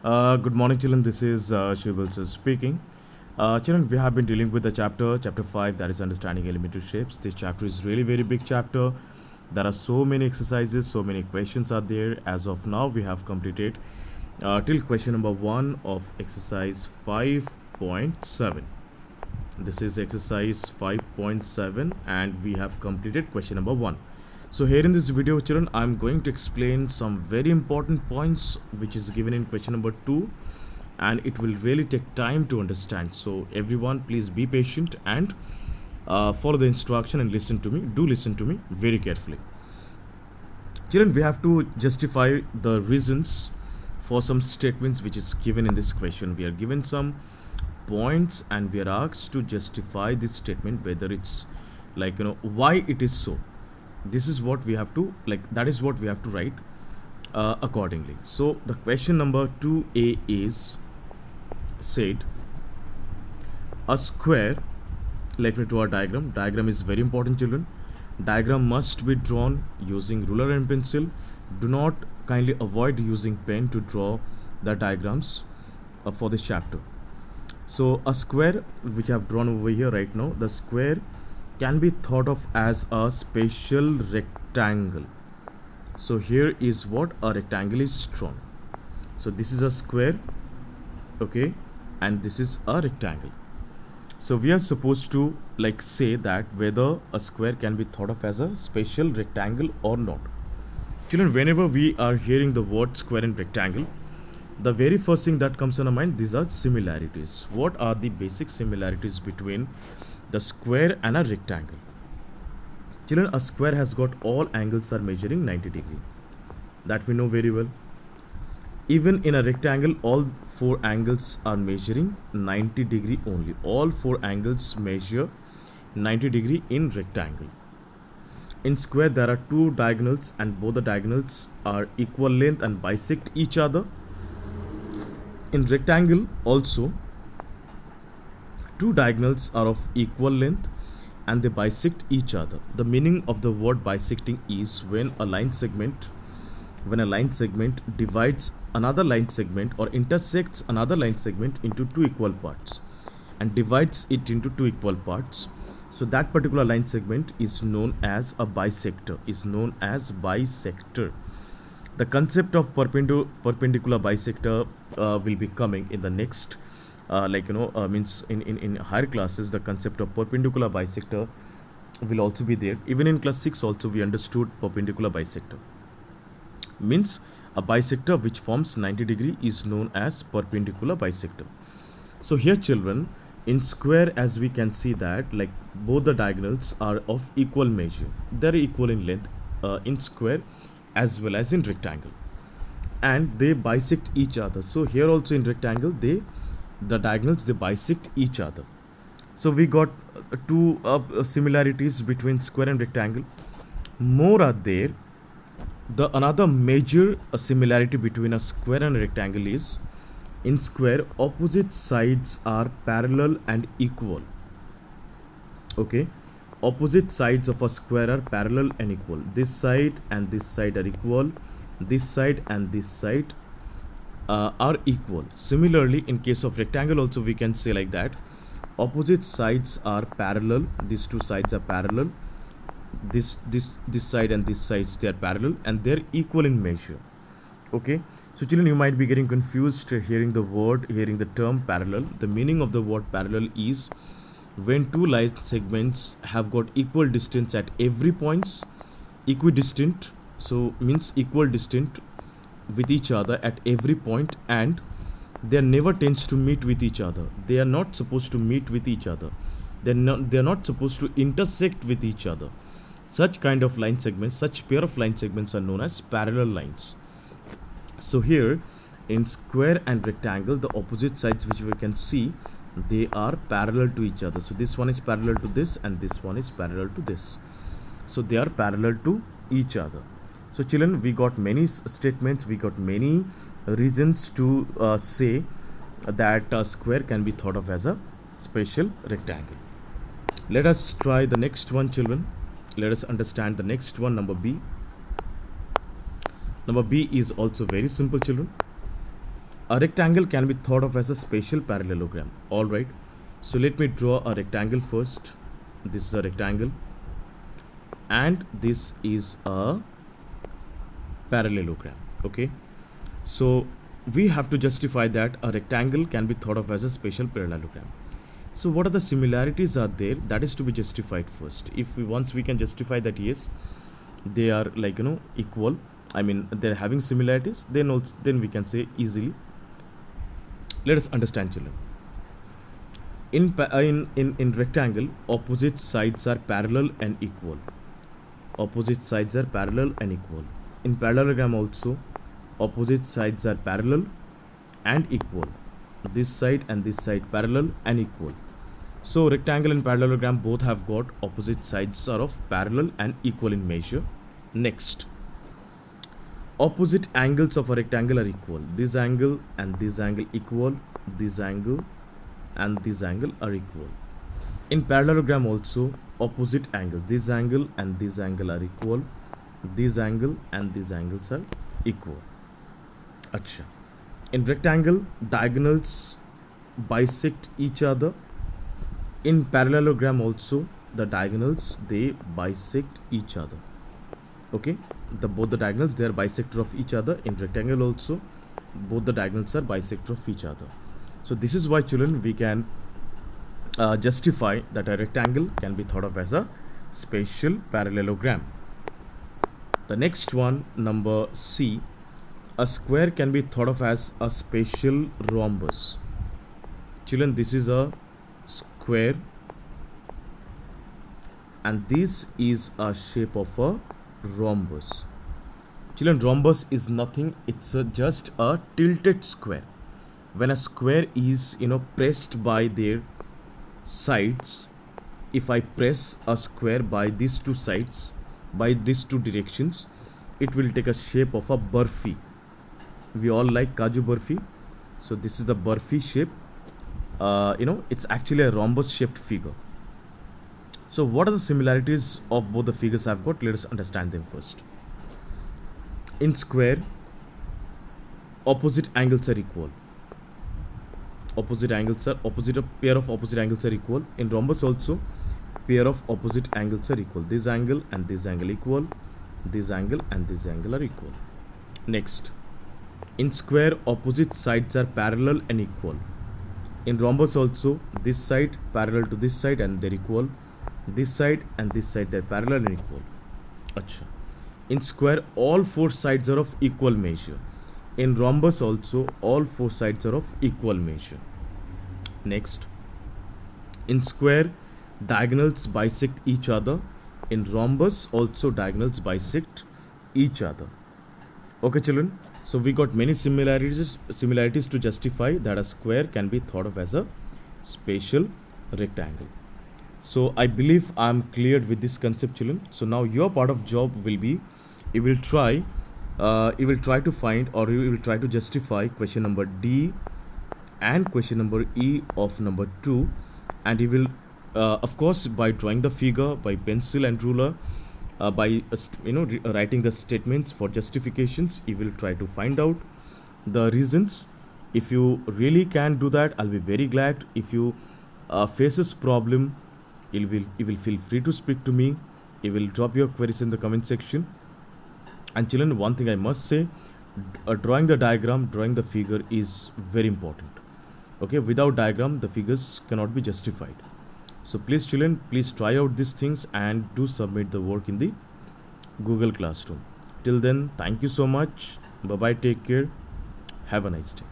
Good morning, children. This is Shubal sir speaking. Children, we have been dealing with the chapter 5, that is understanding elementary shapes. This chapter is really very big chapter. There are so many exercises, so many questions are there. As of now, we have completed till question number 1 of exercise 5.7. This is exercise 5.7 and we have completed question number 1. So here in this video, children, I'm going to explain some very important points which is given in question number 2, and it will really take time to understand. So everyone, please be patient and follow the instruction and listen to me. Do listen to me very carefully. Children, we have to justify the reasons for some statements which is given in this question. We are given some points and we are asked to justify this statement, whether it's why it is so. This is what we have to that is what we have to write accordingly. So the question number 2a is said a square. Let me draw a diagram is very important, children. Diagram must be drawn using ruler and pencil. Do not kindly avoid using pen to draw the diagrams for this chapter. So a square which I have drawn over here right now, the square can be thought of as a special rectangle. So here is what a rectangle is drawn. So this is a square, okay, and this is a rectangle. So we are supposed to say that whether a square can be thought of as a special rectangle or not. Children, whenever we are hearing the word square and rectangle, the very first thing that comes to our mind, these are similarities. What are the basic similarities between the square and a rectangle? Children, a square has got all angles are measuring 90 degree. That we know very well. Even in a rectangle, all 4 angles are measuring 90 degree only. All 4 angles measure 90 degree in rectangle. In square, there are 2 diagonals and both the diagonals are equal length and bisect each other. In rectangle also, 2 diagonals are of equal length and they bisect each other. The meaning of the word bisecting is when a line segment divides another line segment or intersects another line segment into 2 equal parts and divides it into 2 equal parts. So that particular line segment is known as a bisector. The concept of perpendicular bisector will be coming in the next means in higher classes. The concept of perpendicular bisector will also be there. Even in class 6 also we understood perpendicular bisector means a bisector which forms 90 degree is known as perpendicular bisector. So here, children, in square, as we can see that both the diagonals are of equal measure. They are equal in length in square as well as in rectangle, and they bisect each other. So here also in rectangle, the diagonals, they bisect each other. So we got 2 similarities between square and rectangle. More are there. The another major similarity between a square and a rectangle is, in square, opposite sides are parallel and equal. Okay, opposite sides of a square are parallel and equal. This side and this side are equal. This side and this side are equal. Similarly, in case of rectangle also we can say like that. Opposite sides are parallel. These 2 sides are parallel. This side and this sides, they are parallel and they are equal in measure. Okay, so children, you might be getting confused hearing the term parallel. The meaning of the word parallel is when 2 line segments have got equal distance at every points, equidistant, so means equal distant with each other at every point, and they never tends to meet with each other. They are not supposed to meet with each other. They are not supposed to intersect with each other. Such kind of line segments, such pair of line segments are known as parallel lines. So here in square and rectangle, the opposite sides which we can see, they are parallel to each other. So this one is parallel to this and this one is parallel to this. So they are parallel to each other. So children, we got many statements, we got many reasons to say that a square can be thought of as a special rectangle. Let us try the next one, children. Let us understand the next one, number B. Number B is also very simple, children. A rectangle can be thought of as a spatial parallelogram. All right. So let me draw a rectangle first. This is a rectangle, and this is a parallelogram. Okay. So we have to justify that a rectangle can be thought of as a spatial parallelogram. So what are the similarities are there? That is to be justified first. If we once we can justify that yes, they are like equal. I mean they're having similarities. Then we can say easily. Let us understand, children. In rectangle, opposite sides are parallel and equal. Opposite sides are parallel and equal. In parallelogram also, opposite sides are parallel and equal. This side and this side parallel and equal. So rectangle and parallelogram both have got opposite sides are of parallel and equal in measure. Next, opposite angles of a rectangle are equal. This angle and this angle equal. This angle and this angle are equal. In parallelogram also, opposite angles, this angle and this angle are equal. This angle and these angles are equal. Acha. In rectangle, diagonals bisect each other. In parallelogram also, the diagonals they bisect each other. Okay, both the diagonals they are bisector of each other. In rectangle also, both the diagonals are bisector of each other. So this is why, children, we can justify that a rectangle can be thought of as a spatial parallelogram. The next one, number C, a square can be thought of as a spatial rhombus. Children, this is a square and this is a shape of a rhombus. Children, rhombus is nothing, it's just a tilted square. When a square is pressed by their sides, if I press a square by these two sides, by these two directions, it will take a shape of a burfi. We all like Kaju burfi, so this is the burfi shape. It's actually a rhombus shaped figure. So what are the similarities of both the figures I've got? Let us understand them first. In square, opposite angles are equal. A pair of opposite angles are equal. In rhombus also, pair of opposite angles are equal. This angle and this angle equal. This angle and this angle are equal. Next, in square, opposite sides are parallel and equal. In rhombus also, this side parallel to this side and they're equal. This side and this side they're parallel and equal. Acha. In square, all four sides are of equal measure. In rhombus also, all four sides are of equal measure. Next, in square, diagonals bisect each other. In rhombus also, diagonals bisect each other. Okay, children. So we got many similarities to justify that a square can be thought of as a spatial rectangle. So I believe I'm cleared with this concept, children. So now your part of job will be, you will try to find, or you will try to justify question number D and question number E of number 2, and you will of course by drawing the figure by pencil and ruler, by writing the statements for justifications, you will try to find out the reasons. If you really can do that, I'll be very glad. If you face this problem, you will feel free to speak to me. You will drop your queries in the comment section. And children, one thing I must say, drawing the diagram, drawing the figure is very important. Okay, without diagram, the figures cannot be justified. So please, children, please try out these things and do submit the work in the Google Classroom. Till then, thank you so much. Bye bye. Take care. Have a nice day.